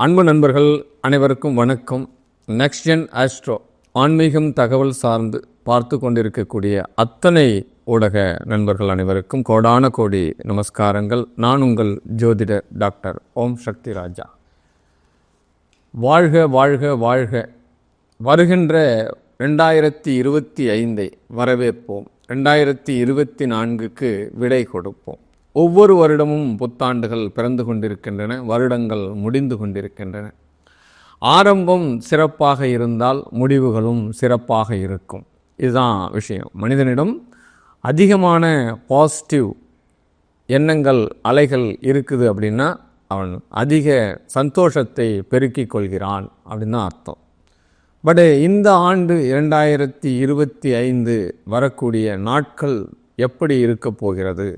அன்பு நண்பர்கள் அனைவருக்கும் வணக்கம். நெக்ஸ்ட் ஜென் ஆஸ்ட்ரோ ஆன்மீகம் தகவல் சார்ந்து பார்த்து கொண்டிருக்கக்கூடிய அத்தனை ஊடக நண்பர்கள் அனைவருக்கும் கோடான கோடி நமஸ்காரங்கள். நான் உங்கள் ஜோதிடர் டாக்டர் ஓம் சக்தி ராஜா. வாழ்க வாழ்க வாழ்க. வருகின்ற 2025 வரவேற்போம். 2024க்கு விடை கொடுப்போம். ஒவ்வொரு வருடமும் புத்தாண்டுகள் பிறந்து கொண்டிருக்கின்றன, வருடங்கள் முடிந்து கொண்டிருக்கின்றன. ஆரம்பம் சிறப்பாக இருந்தால் முடிவுகளும் சிறப்பாக இருக்கும். இதுதான் விஷயம். மனிதனிடம் அதிகமான பாசிட்டிவ் எண்ணங்கள் அலைகள் இருக்குது அப்படின்னா அவன் அதிக சந்தோஷத்தை பெருக்கிக் கொள்கிறான் அப்படின்னு தான் அர்த்தம். பட் இந்த ஆண்டு 2025 வரக்கூடிய நாட்கள் எப்படி இருக்க போகிறது?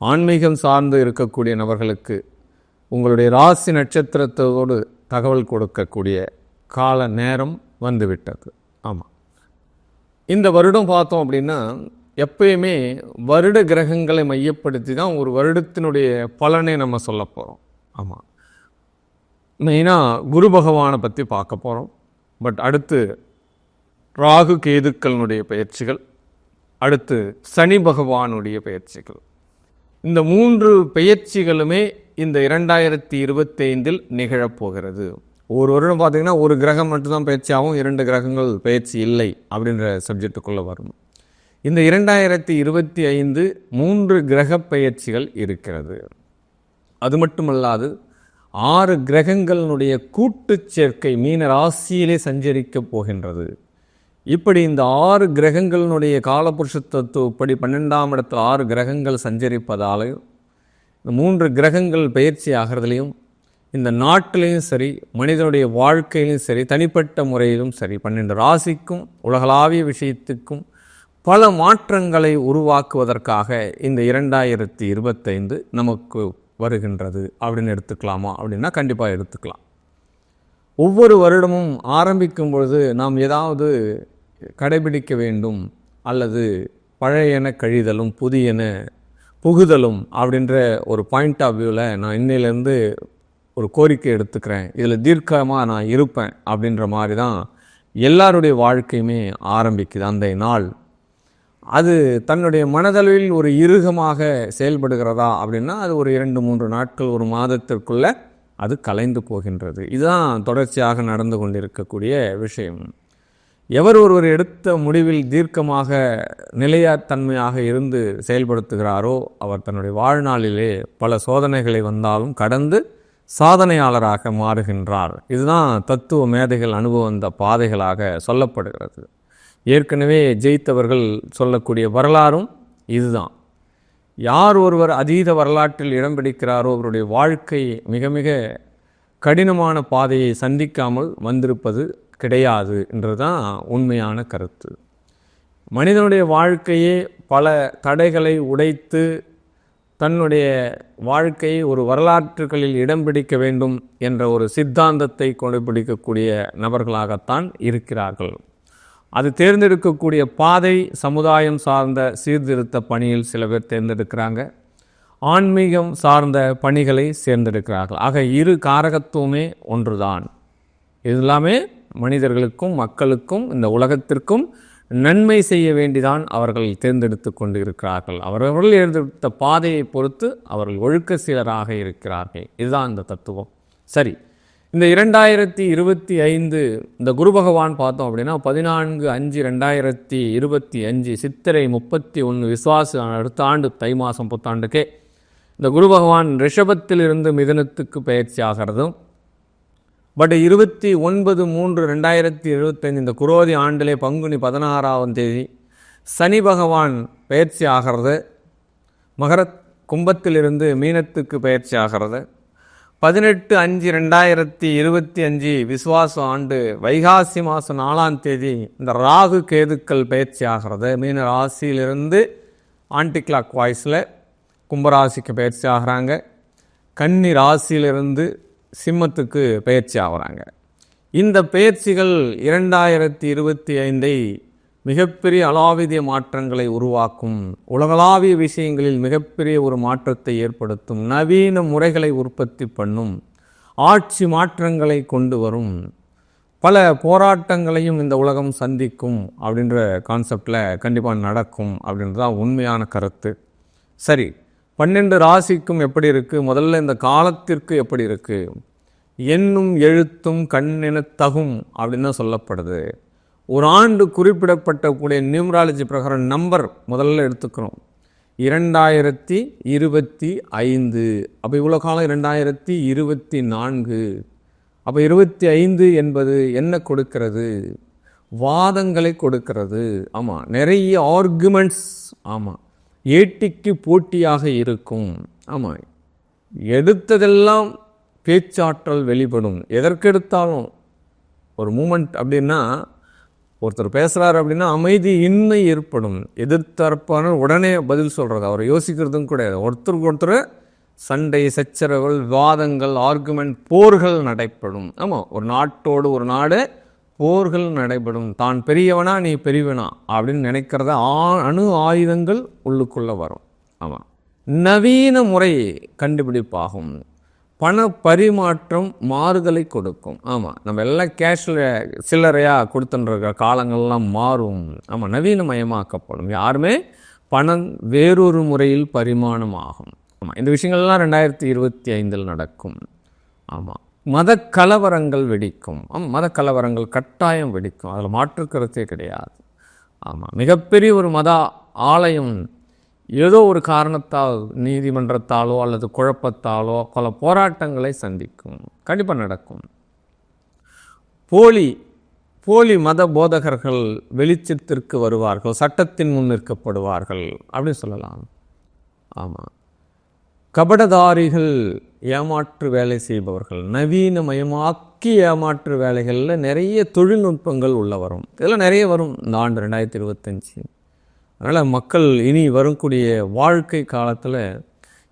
ஆன்மீகம் சார்ந்து இருக்கக்கூடிய நபர்களுக்கு உங்களுடைய ராசி நட்சத்திரத்தோடு தகவல் கொடுக்கக்கூடிய கால நேரம் வந்துவிட்டது. ஆமாம், இந்த வருடம் பார்த்தோம் அப்படின்னா எப்பயுமே வருட கிரகங்களை மையப்படுத்தி தான் ஒரு வருடத்தினுடைய பலனை நம்ம சொல்ல போகிறோம். ஆமாம், மெயினாக குரு பகவானை பற்றி பார்க்க போகிறோம். பட் அடுத்து ராகு கேதுக்களினுடைய பயிற்சிகள், அடுத்து சனி பகவானுடைய பயிற்சிகள். இந்த 3 பெயர்ச்சிகளுமே இந்த 2025 நிகழப்போகிறது. ஒரு வருடம் பார்த்திங்கன்னா ஒரு கிரகம் மட்டும்தான் பயிற்சியாகவும் 2 கிரகங்கள் பயிற்சி இல்லை அப்படின்ற சப்ஜெக்டுக்குள்ளே வரும். இந்த 2025 3 கிரக பயிற்சிகள் இருக்கிறது. அது மட்டுமல்லாது 6 கிரகங்களினுடைய கூட்டு சேர்க்கை மீன ராசியிலே சஞ்சரிக்க போகின்றது. இப்படி இந்த 6 கிரகங்களினுடைய காலபுருஷ தத்துவப்படி 12ஆம் இடத்தில் 6 கிரகங்கள் சஞ்சரிப்பதாலையும் இந்த 3 கிரகங்கள் பயிற்சி ஆகிறதுலையும் இந்த நாட்டிலையும் சரி, மனிதனுடைய வாழ்க்கையிலும் சரி, தனிப்பட்ட முறையிலும் சரி, 12 ராசிக்கும் உலகளாவிய விஷயத்துக்கும் பல மாற்றங்களை உருவாக்குவதற்காக இந்த 2025 நமக்கு வருகின்றது அப்படின்னு எடுத்துக்கலாமா அப்படின்னா கண்டிப்பாக எடுத்துக்கலாம். ஒவ்வொரு வருடமும் ஆரம்பிக்கும் பொழுது நாம் ஏதாவது கடைபிடிக்க வேண்டும், அல்லது பழையன கழிதலும் புதியன புகுதலும் அப்படின்ற ஒரு பாயிண்ட் ஆஃப் வியூவில் நான் இன்னிலேருந்து ஒரு கோரிக்கை எடுத்துக்கிறேன், இதில் தீர்க்கமாக நான் இருப்பேன் அப்படின்ற மாதிரி தான் எல்லாருடைய வாழ்க்கையுமே ஆரம்பிக்குது. அந்த நாள் அது தன்னுடைய மனதளவில் ஒரு இறுகமாக செயல்படுகிறதா அப்படின்னா அது ஒரு 2-3 நாட்கள், ஒரு மாதத்திற்குள்ளே அது கலைந்து போகின்றது. இதுதான் தொடர்ச்சியாக நடந்து கொண்டிருக்கக்கூடிய விஷயம். எவர் ஒருவர் எடுத்த முடிவில் தீர்க்கமாக நிலையாத்தன்மையாக இருந்து செயல்படுத்துகிறாரோ அவர் தன்னுடைய வாழ்நாளிலே பல சோதனைகளை வந்தாலும் கடந்து சாதனையாளராக மாறுகின்றார். இதுதான் தத்துவ மேதைகள் அனுபவம் வந்த பாதைகளாக சொல்லப்படுகிறது. ஏற்கனவே ஜெயித்தவர்கள் சொல்லக்கூடிய வரலாறும் இதுதான். யார் ஒருவர் அதீத வரலாற்றில் இடம் பிடிக்கிறாரோ அவருடைய வாழ்க்கை மிக மிக கடினமான பாதையை சந்திக்காமல் வந்திருப்பது கிடையாது என்றுதான் உண்மையான கருத்து. மனிதனுடைய வாழ்க்கையே பல தடைகளை உடைத்து தன்னுடைய வாழ்க்கையை ஒரு வரலாற்றுகளில் இடம் பிடிக்க வேண்டும் என்ற ஒரு சித்தாந்தத்தை கடைபிடிக்கக்கூடிய நபர்களாகத்தான் இருக்கிறார்கள். அது தேர்ந்தெடுக்கக்கூடிய பாதை சமுதாயம் சார்ந்த சீர்திருத்த பணியில் சில பேர் தேர்ந்தெடுக்கிறாங்க, ஆன்மீகம் சார்ந்த பணிகளை தேர்ந்தெடுக்கிறார்கள். ஆக இரு காரகத்துவமே ஒன்றுதான். இது எல்லாமே மனிதர்களுக்கும் மக்களுக்கும் இந்த உலகத்திற்கும் நன்மை செய்ய வேண்டிதான் அவர்கள் தேர்ந்தெடுத்து கொண்டு இருக்கிறார்கள். அவர்கள் தேர்ந்தெடுத்த பாதையை பொறுத்து அவர்கள் ஒழுக்க சீலராக இருக்கிறார்கள். இதுதான் இந்த தத்துவம். சரி, இந்த 2025 இந்த குரு பகவான் பார்த்தோம் அப்படின்னா 14/5/2025 சித்திரை 31 விசுவாச அடுத்த ஆண்டு தை மாதம் புத்தாண்டுக்கே இந்த குரு பகவான் ரிஷபத்திலிருந்து மிதுனத்துக்கு பயிற்சி ஆகிறதும், பட் 29/3/2025 இந்த குரோதி ஆண்டிலே பங்குனி 16ஆம் தேதி சனி பகவான் பயிற்சி ஆகிறது, மகர கும்பத்திலிருந்து மீனத்துக்கு பயிற்சி ஆகிறது. 18/5/2025 விசுவாச ஆண்டு வைகாசி மாதம் 4ஆம் தேதி இந்த ராகு கேதுக்கள் பயிற்சி ஆகிறது. மீன ராசியிலிருந்து ஆன்டி கிளாக் வாய்ஸில் கும்பராசிக்கு பயிற்சி ஆகிறாங்க. கன்னி ராசியிலிருந்து சிம்மத்துக்கு பயிற்சி ஆகிறாங்க. இந்த பயிற்சிகள் 2025 மிகப்பெரிய அலாவிதிய மாற்றங்களை உருவாக்கும், உலகளாவிய விஷயங்களில் மிகப்பெரிய ஒரு மாற்றத்தை ஏற்படுத்தும், நவீன முறைகளை உற்பத்தி பண்ணும், ஆட்சி மாற்றங்களை கொண்டு வரும், பல போராட்டங்களையும் இந்த உலகம் சந்திக்கும் அப்படின்ற கான்செப்டில் கண்டிப்பாக நடக்கும் அப்படின்றது தான் உண்மையான கருத்து. சரி, 12 ராசிக்கும் எப்படி இருக்குது, முதல்ல இந்த காலத்திற்கு எப்படி இருக்குது? எண்ணும் எழுத்தும் கண்ணென தகும் அப்படின்னு தான் சொல்லப்படுது. ஒரு ஆண்டு குறிப்பிடப்பட்டக்கூடிய நியூமராலஜி பிரகாரம் நம்பர் முதல்ல எடுத்துக்கிறோம், 2025. அப்போ இவ்வளோ காலம் 2024. அப்போ 25 என்பது என்ன கொடுக்கிறது? வாதங்களை கொடுக்கிறது. ஆமாம், நிறைய ஆர்குமெண்ட்ஸ். ஆமாம், ஏட்டிக்கு போட்டியாக இருக்கும். ஆமாம், எடுத்ததெல்லாம் பேச்சாற்றல் வெளிப்படும். எதற்கெடுத்தாலும் ஒரு மூமெண்ட் அப்படின்னா, ஒருத்தர் பேசுகிறார் அப்படின்னா அமைதி இன்மை ஏற்படும். எதிர்த்தரப்பான உடனே பதில் சொல்கிறது, அவரை யோசிக்கிறதும் கிடையாது. ஒருத்தருக்கு ஒருத்தர் சண்டை, சச்சரவுகள், விவாதங்கள், ஆர்குமெண்ட், போர்கள் நடைபெறும். ஆமாம், ஒரு நாட்டோடு ஒரு நாடு போர்கள் நடைபெறும். தான் பெரியவனா நீ பெரியவனா அப்படின்னு நினைக்கிறத அணு ஆயுதங்கள் உள்ளுக்குள்ளே வரும். ஆமாம், நவீன முறை கண்டுபிடிப்பாகும். பண பரிமாற்றம் மாறுதலை கொடுக்கும். ஆமாம், நம்ம எல்லாம் கேஷில் சில்லறையாக கொடுத்துன்ற காலங்கள்லாம் மாறும். ஆமாம், நவீனமயமாக்கப்படும். யாருமே பணம் வேறொரு முறையில் பரிமாணம் ஆகும். ஆமாம், இந்த விஷயங்கள்லாம் 2025 நடக்கும். ஆமாம், மத கலவரங்கள் வெடிக்கும். ஆமாம், மத கலவரங்கள் கட்டாயம் வெடிக்கும், அதில் மாற்று கருத்தே கிடையாது. ஆமாம், மிகப்பெரிய ஒரு மத ஆலயம் ஏதோ ஒரு காரணத்தால், நீதிமன்றத்தாலோ அல்லது குழப்பத்தாலோ பல போராட்டங்களை சந்திக்கும். கண்டிப்பாக நடக்கும். போலி மத போதகர்கள் வெளிச்சத்திற்கு வருவார்கள், சட்டத்தின் முன் நிற்கப்படுவார்கள் அப்படின்னு சொல்லலாம். ஆமாம், கபடதாரிகள் ஏமாற்று வேலை செய்பவர்கள், நவீனமயமாக்கி ஏமாற்று வேலைகளில் நிறைய தொழில்நுட்பங்கள் உள்ள வரும். இதெல்லாம் நிறைய வரும் இந்த ஆண்டு 2025. அதனால் மக்கள் இனி வரக்கூடிய வாழ்க்கை காலத்தில்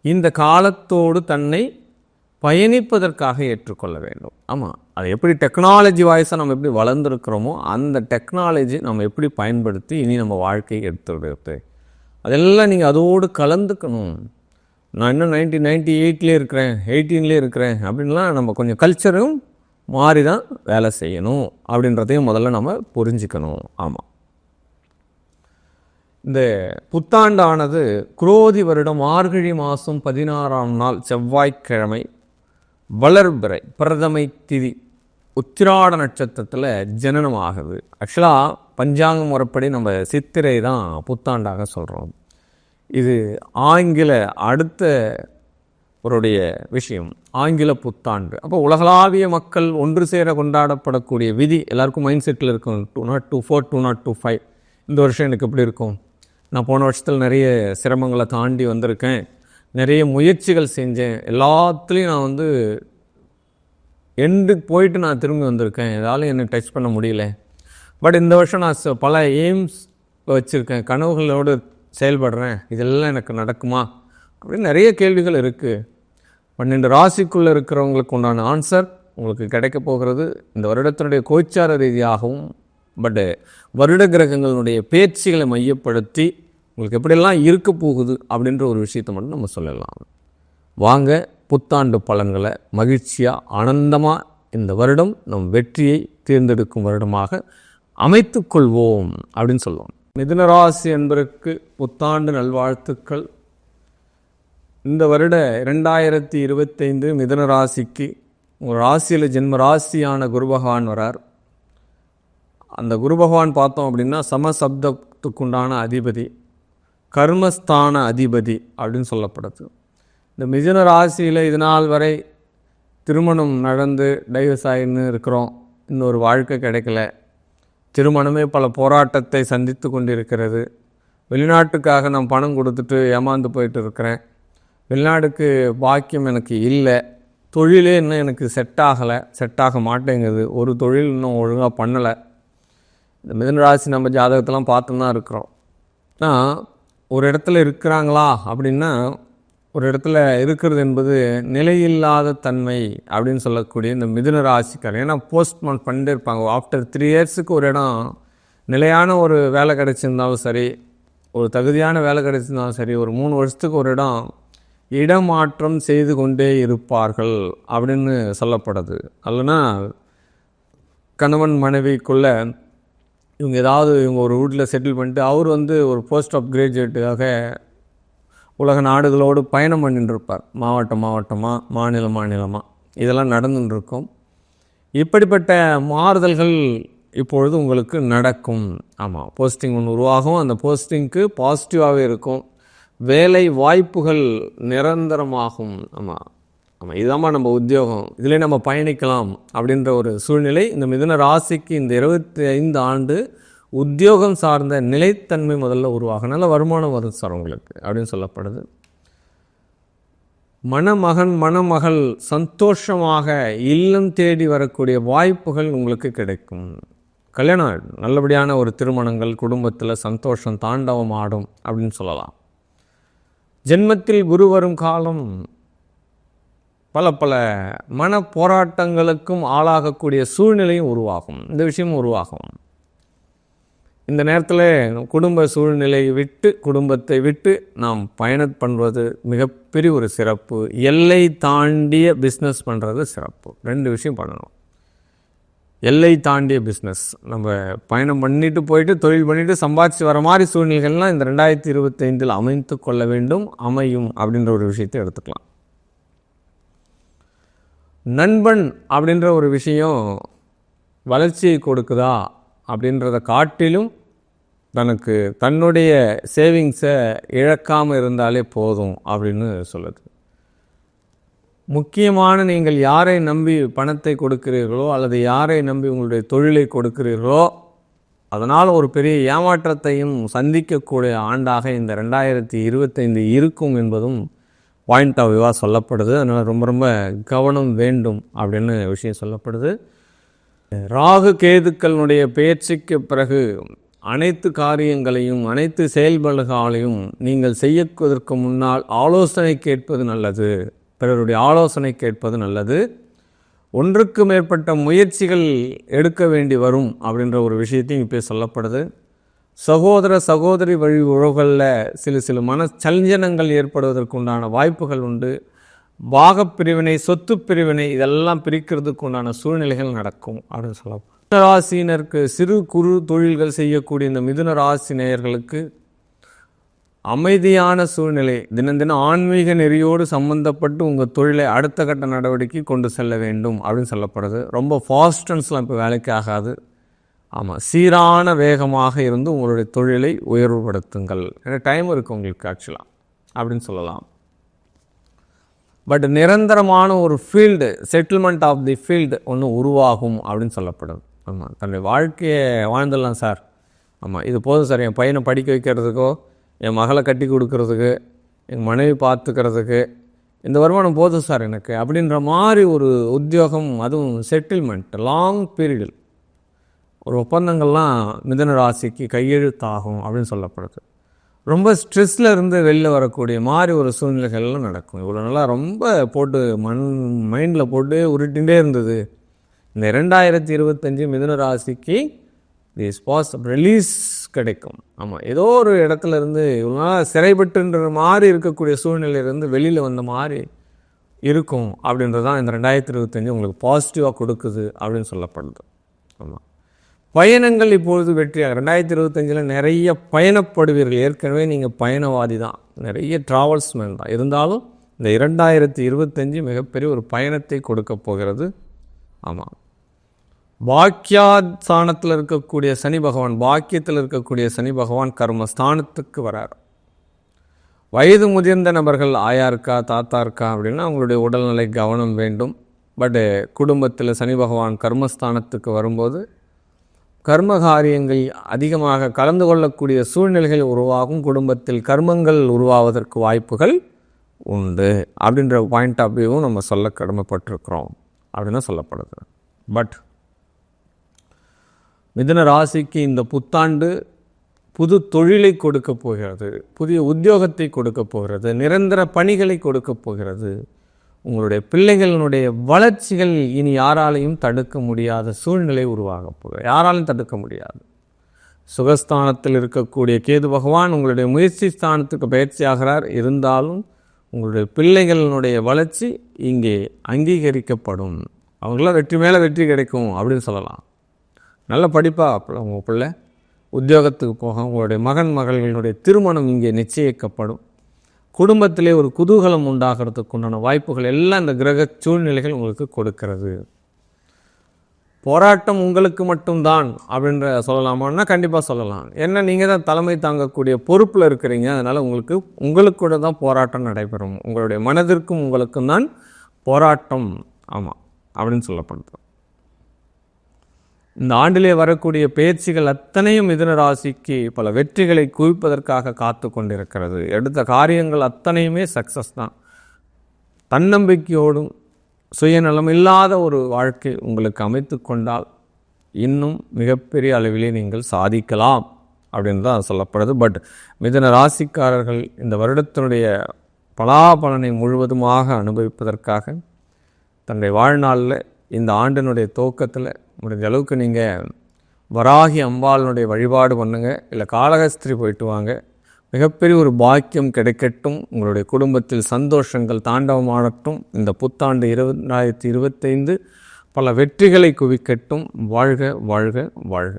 இந்த காலத்தோடு தன்னை பயணிப்பதற்காக ஏற்றுக்கொள்ள வேண்டும். ஆமாம், அது எப்படி டெக்னாலஜி வாய்ஸாக நம்ம எப்படி வளர்ந்துருக்கிறோமோ அந்த டெக்னாலஜி நம்ம எப்படி பயன்படுத்தி இனி நம்ம வாழ்க்கையை எடுத்துக்கிறது, அதெல்லாம் நீங்கள் அதோடு கலந்துக்கணும். நான் இன்னும் 1998 இருக்கிறேன், 18 இருக்கிறேன் அப்படின்லாம் நம்ம கொஞ்சம் கல்ச்சரும் மாறி தான் வேலை செய்யணும் அப்படின்றதையும் முதல்ல நம்ம புரிஞ்சுக்கணும். ஆமாம், இந்த புத்தாண்டானது குரோதி வருடம் மார்கழி மாதம் 16ஆம் நாள் செவ்வாய்க்கிழமை வளர்பிறை பிரதமை திதி உத்திராட நட்சத்திரத்தில் ஜனனம் ஆகுது. ஆக்சுவலாக பஞ்சாங்க முறைப்படி நம்ம சித்திரை தான் புத்தாண்டாக சொல்கிறோம். இது ஆங்கில அடுத்த ஒருடைய விஷயம், ஆங்கில புத்தாண்டு. அப்போ உலகளாவிய மக்கள் ஒன்று சேர கொண்டாடப்படக்கூடிய விதி எல்லாருக்கும் மைண்ட் செட்டில் இருக்கும். 2024, 2025 இந்த வருஷம் எனக்கு எப்படி இருக்கும்? நான் போன வருஷத்தில் நிறைய சிரமங்களை தாண்டி வந்திருக்கேன், நிறைய முயற்சிகள் செஞ்சேன், எல்லாத்துலேயும் நான் எண்டுக்கு போயிட்டு நான் திரும்பி வந்திருக்கேன், ஏதாலும் என்னை டச் பண்ண முடியல. பட் இந்த வருஷம் நான் பல எய்ம்ஸ் வச்சுருக்கேன், கனவுகளோடு செயல்படுறேன், இதெல்லாம் எனக்கு நடக்குமா அப்படின்னு நிறைய கேள்விகள் இருக்குது. 12 ராசிக்குள்ளே இருக்கிறவங்களுக்கு உண்டான ஆன்சர் உங்களுக்கு கிடைக்க போகிறது இந்த வருடத்தினுடைய கோச்சார ரீதியாகவும். பட்டு வருட கிரகங்களுடைய பேச்சுகளை மையப்படுத்தி உங்களுக்கு எப்படியெல்லாம் இருக்க போகுது அப்படின்ற ஒரு விஷயத்தை மட்டும் நம்ம சொல்லலாம். வாங்க, புத்தாண்டு பலன்களை மகிழ்ச்சியாக ஆனந்தமாக இந்த வருடம் நம் வெற்றியை தேர்ந்தெடுக்கும் வருடமாக அமைத்துக்கொள்வோம் அப்படின்னு சொல்லுவோம். மிதுனராசி என்பதற்கு புத்தாண்டு நல்வாழ்த்துக்கள். இந்த வருட 2025 மிதுனராசிக்கு ஒரு ராசியில் ஜென்ம ராசியான குரு பகவான் வரார். அந்த குரு பகவான் பார்த்தோம் அப்படின்னா சமசப்தத்துக்குண்டான அதிபதி, கர்மஸ்தான அதிபதி அப்படின்னு சொல்லப்படுது. இந்த மிதுன ராசியில் இது நாள் வரை திருமணம் நடந்து டைவர்ஸ் ஆகின்னு இருக்கிறோம், இன்னொரு வாழ்க்கை கிடைக்கல, திருமணமே பல போராட்டத்தை சந்தித்து கொண்டிருக்கிறது, வெளிநாட்டுக்காக நான் பணம் கொடுத்துட்டு ஏமாந்து போயிட்டு இருக்கிறேன், வெளிநாடுக்கு பாக்கியம் எனக்கு இல்லை, தொழிலே இன்னும் எனக்கு செட்டாக மாட்டேங்குது, ஒரு தொழில் இன்னும் ஒழுங்காக பண்ணலை. இந்த மிதுனராசி நம்ம ஜாதகத்தெல்லாம் பார்த்துன்னு தான் இருக்கிறோம். ஆனால் ஒரு இடத்துல இருக்கிறாங்களா அப்படின்னா, ஒரு இடத்துல இருக்கிறது என்பது நிலையில்லாத தன்மை அப்படின்னு சொல்லக்கூடிய இந்த மிதுன ராசிக்காரர். ஏன்னா போஸ்ட்மான் பண்ணிட்டே இருப்பாங்க. ஆஃப்டர் 3 இயர்ஸுக்கு ஒரு இடம் நிலையான ஒரு வேலை கிடைச்சிருந்தாலும் சரி, ஒரு தகுதியான வேலை கிடைச்சிருந்தாலும் சரி, ஒரு 3 வருஷத்துக்கு ஒரு இடம் இடமாற்றம் செய்து கொண்டே இருப்பார்கள் அப்படின்னு சொல்லப்படுது. அல்லனா கணவன் மனைவிக்குள்ள இவங்க ஏதாவது இவங்க ஒரு வீட்டில் செட்டில் பண்ணிட்டு அவர் ஒரு போஸ்ட் ஆஃப் கிராஜுவேட்டுக்காக உலக நாடுகளோடு பயணம் பண்ணிட்டு இருப்பார். மாவட்டமாக மாநிலமாக இதெல்லாம் நடந்துட்டு இருக்கும். இப்படிப்பட்ட மாறுதல்கள் இப்பொழுது உங்களுக்கு நடக்கும். ஆமாம், போஸ்டிங் ஒன்று உருவாகும். அந்த போஸ்டிங்க்கு பாசிட்டிவாகவே இருக்கும். வேலை வாய்ப்புகள் நிரந்தரமாகும். ஆமாம், இதுதான் நம்ம உத்தியோகம், இதிலே நம்ம பயணிக்கலாம் அப்படின்ற ஒரு சூழ்நிலை இந்த மிதுன ராசிக்கு இந்த 25 ஆண்டு உத்தியோகம் சார்ந்த நிலைத்தன்மை முதல்ல உருவாகும். நல்ல வருமானம் வரும் சார் உங்களுக்கு அப்படின்னு சொல்லப்படுது. மணமகன் மணமகள் சந்தோஷமாக இல்லம் தேடி வரக்கூடிய வாய்ப்புகள் உங்களுக்கு கிடைக்கும். கல்யாணம் நல்லபடியான ஒரு திருமணங்கள், குடும்பத்தில் சந்தோஷம் தாண்டவம் ஆடும் அப்படின்னு சொல்லலாம். ஜென்மத்தில் குரு வரும் காலம் பல பல மன போராட்டங்களுக்கும் ஆளாகக்கூடிய சூழ்நிலையும் உருவாகும். இந்த விஷயமும் உருவாகும். இந்த நேரத்தில் குடும்ப சூழ்நிலையை விட்டு, குடும்பத்தை விட்டு நாம் பயணம் பண்ணுறது மிகப்பெரிய ஒரு சிறப்பு. எல்லை தாண்டிய பிஸ்னஸ் பண்ணுறது சிறப்பு. 2 விஷயம் பண்ணணும். எல்லை தாண்டிய பிஸ்னஸ் நம்ம பயணம் பண்ணிட்டு போயிட்டு தொழில் பண்ணிட்டு சம்பாதிச்சு வர மாதிரி சூழ்நிலைகள்லாம் இந்த 2025 அமைத்து கொள்ள வேண்டும், அமையும் அப்படின்ற ஒரு விஷயத்தை எடுத்துக்கலாம். நண்பன் அப்படின்ற ஒரு விஷயம் வளர்ச்சியை கொடுக்குதா அப்படின்றத காட்டிலும் தனக்கு தன்னுடைய சேவிங்ஸை இழக்காமல் இருந்தாலே போதும் அப்படின்னு சொல்லுது. முக்கியமான நீங்கள் யாரை நம்பி பணத்தை கொடுக்கிறீர்களோ அல்லது யாரை நம்பி உங்களுடைய தொழிலை கொடுக்கிறீர்களோ அதனால் ஒரு பெரிய ஏமாற்றத்தையும் சந்திக்கக்கூடிய ஆண்டாக இந்த 2025 இருக்கும் என்பதும் பாயிண்ட் ஆஃப் வியூவாக சொல்லப்படுது. அதனால் ரொம்ப ரொம்ப கவனம் வேண்டும் அப்படின்னு விஷயம் சொல்லப்படுது. ராகு கேதுக்களுடைய பெயர்ச்சிக்கு பிறகு அனைத்து காரியங்களையும் அனைத்து செயல்பாடுகளையும் நீங்கள் செய்வதற்கு முன்னால் ஆலோசனை கேட்பது நல்லது. பிறருடைய ஆலோசனை கேட்பது நல்லது. ஒன்றுக்கு மேற்பட்ட முயற்சிகள் எடுக்க வேண்டி வரும் அப்படின்ற ஒரு விஷயத்தையும் இப்போ சொல்லப்படுது. சகோதர சகோதரி வழி உறவுகளில் சில மனச்சஞ்சனங்கள் ஏற்படுவதற்கு உண்டான வாய்ப்புகள் உண்டு. பாகப்பிரிவினை, சொத்து பிரிவினை இதெல்லாம் பிரிக்கிறதுக்கு உண்டான சூழ்நிலைகள் நடக்கும் அப்படின்னு சொல்லலாம். மிதுன ராசினருக்கு சிறு குறு தொழில்கள் செய்யக்கூடிய இந்த மிதுன ராசி நேயர்களுக்கு அமைதியான சூழ்நிலை, தினம் ஆன்மீக நெறியோடு சம்பந்தப்பட்டு உங்கள் தொழிலை அடுத்த கட்ட நடவடிக்கை கொண்டு செல்ல வேண்டும் அப்படின்னு சொல்லப்படுது. ரொம்ப ஃபாஸ்டன்ஸ்லாம் இப்போ வேலைக்கு ஆகாது. ஆமாம், சீரான வேகமாக இருந்து உங்களுடைய தொழிலை உயர்வுபடுத்துங்கள். ஏன்னா டைம் இருக்குது உங்களுக்கு ஆக்சுவலாக அப்படின்னு சொல்லலாம். பட் நிரந்தரமான ஒரு field, settlement of the field ஒன்று உருவாகும் அப்படின்னு சொல்லப்படுது. ஆமாம், தன்னுடைய வாழ்க்கையை வாழ்ந்துடலாம் சார். ஆமாம், இது போதும் சார், என் பையனை படிக்க வைக்கிறதுக்கோ, என் மகளை கட்டி கொடுக்கறதுக்கு, என் மனைவி பார்த்துக்கிறதுக்கு இந்த வருமானம் போதும் சார் எனக்கு அப்படின்ற மாதிரி ஒரு உத்தியோகம், அதுவும் செட்டில்மெண்ட் லாங் பீரியடில் ஒரு ஒப்பந்தங்கள்லாம் மிதுன ராசிக்கு கையெழுத்தாகும் அப்படின்னு சொல்லப்படுது. ரொம்ப ஸ்ட்ரெஸ்ஸில் இருந்து வெளில வரக்கூடிய மாதிரி ஒரு சூழ்நிலைகள்லாம் நடக்கும். இவ்வளோ நாளாக ரொம்ப போட்டு மைண்டில் போட்டு உருட்டிகிட்டே இருந்தது. இந்த 2025 மிதுன ராசிக்கு ரிலீஸ் கிடைக்கும். ஆமாம், ஏதோ ஒரு இடத்துல இருந்து இவ்வளோ நாளாக சிறைப்பட்டுன்ற மாதிரி இருக்கக்கூடிய சூழ்நிலையிலேருந்து வெளியில் வந்த மாதிரி இருக்கும் அப்படின்றது தான் இந்த 2025 உங்களுக்கு பாசிட்டிவாக கொடுக்குது அப்படின்னு சொல்லப்படுது. ஆமாம், பயணங்கள் இப்பொழுது வெற்றியாக 2025 நிறைய பயணப்படுவீர்கள். ஏற்கனவே நீங்கள் பயணவாதி தான், நிறைய ட்ராவல்ஸ்மேன் தான். இருந்தாலும் இந்த 2025 மிகப்பெரிய ஒரு பயணத்தை கொடுக்க போகிறது. ஆமாம், பாக்கியஸ்தானத்தில் இருக்கக்கூடிய சனி பகவான், பாக்கியத்தில் இருக்கக்கூடிய சனி பகவான் கர்மஸ்தானத்துக்கு வரார். வயது முதிர்ந்த நபர்கள், ஆயா இருக்கா தாத்தா இருக்கா அப்படின்னா அவங்களுடைய உடல்நிலை கவனம் வேண்டும். பட்டு குடும்பத்தில் சனி பகவான் கர்மஸ்தானத்துக்கு வரும்போது கர்ம காரியங்கள் அதிகமாக கலந்து கொள்ளக்கூடிய சூழ்நிலைகள் உருவாகும். குடும்பத்தில் கர்மங்கள் உருவாவதற்கு வாய்ப்புகள் உண்டு அப்படின்ற பாயிண்ட் ஆஃப் வியூவும் நம்ம சொல்ல கடமைப்பட்டிருக்கிறோம் அப்படின்னு சொல்லப்படுது. பட் மிதுன ராசிக்கு இந்த புத்தாண்டு புது தொழிலை கொடுக்க போகிறது, புதிய உத்தியோகத்தை கொடுக்க போகிறது, நிரந்தர பணிகளை கொடுக்க போகிறது. உங்களுடைய பிள்ளைகளினுடைய வளர்ச்சிகள் இனி யாராலையும் தடுக்க முடியாத சூழ்நிலை உருவாக போகிறது. யாராலையும் தடுக்க முடியாது. சுகஸ்தானத்தில் இருக்கக்கூடிய கேது பகவான் உங்களுடைய முயற்சி ஸ்தானத்துக்கு பயிற்சி ஆகிறார். இருந்தாலும் உங்களுடைய பிள்ளைகளினுடைய வளர்ச்சி இங்கே அங்கீகரிக்கப்படும். அவங்களாம் வெற்றி மேலே வெற்றி கிடைக்கும் அப்படின்னு சொல்லலாம். நல்ல படிப்பாக உங்கள் பிள்ளை உத்தியோகத்துக்கு போக, உங்களுடைய மகன் மகள்களுடைய திருமணம் இங்கே நிச்சயிக்கப்படும். குடும்பத்திலே ஒரு குதூகலம் உண்டாகிறதுக்கு உண்டான வாய்ப்புகள் எல்லாம் இந்த கிரக சூழ்நிலைகள் உங்களுக்கு கொடுக்கிறது. போராட்டம் உங்களுக்கு மட்டும்தான் அப்படின்ற சொல்லலாமான்னா கண்டிப்பாக சொல்லலாம். ஏன்னா நீங்கள் தான் தலைமை தாங்கக்கூடிய பொறுப்பில் இருக்கிறீங்க. அதனால் உங்களுக்கு கூட தான் போராட்டம் நடைபெறும். உங்களுடைய மனதிற்கும் உங்களுக்கும் தான் போராட்டம். ஆமாம் அப்படின்னு சொல்லப்படுது. இந்த ஆண்டிலே வரக்கூடிய பயிற்சிகள் அத்தனையும் மிதுன ராசிக்கு பல வெற்றிகளை குவிப்பதற்காக காத்து கொண்டிருக்கிறது. எடுத்த காரியங்கள் அத்தனையுமே சக்ஸஸ் தான். தன்னம்பிக்கையோடும் சுயநலம் இல்லாத ஒரு வாழ்க்கை உங்களுக்கு அமைத்து கொண்டால் இன்னும் மிகப்பெரிய அளவிலே நீங்கள் சாதிக்கலாம் அப்படின்னு தான் சொல்லப்படுது. பட் மிதுன ராசிக்காரர்கள் இந்த வருடத்தினுடைய பலாபலனை முழுவதுமாக அனுபவிப்பதற்காக தன்னுடைய வாழ்நாளில் இந்த ஆண்டினுடைய துவக்கத்தில் முடிஞ்ச அளவுக்கு நீங்கள் வராகி அம்பாளினுடைய வழிபாடு பண்ணுங்கள், இல்லை காளகஸ்திரி போயிட்டு வாங்க. மிகப்பெரிய ஒரு பாக்கியம் கிடைக்கட்டும். உங்களுடைய குடும்பத்தில் சந்தோஷங்கள் தாண்டவமானட்டும். இந்த புத்தாண்டு 2025 பல வெற்றிகளை குவிக்கட்டும். வாழ்க வாழ்க வாழ்க.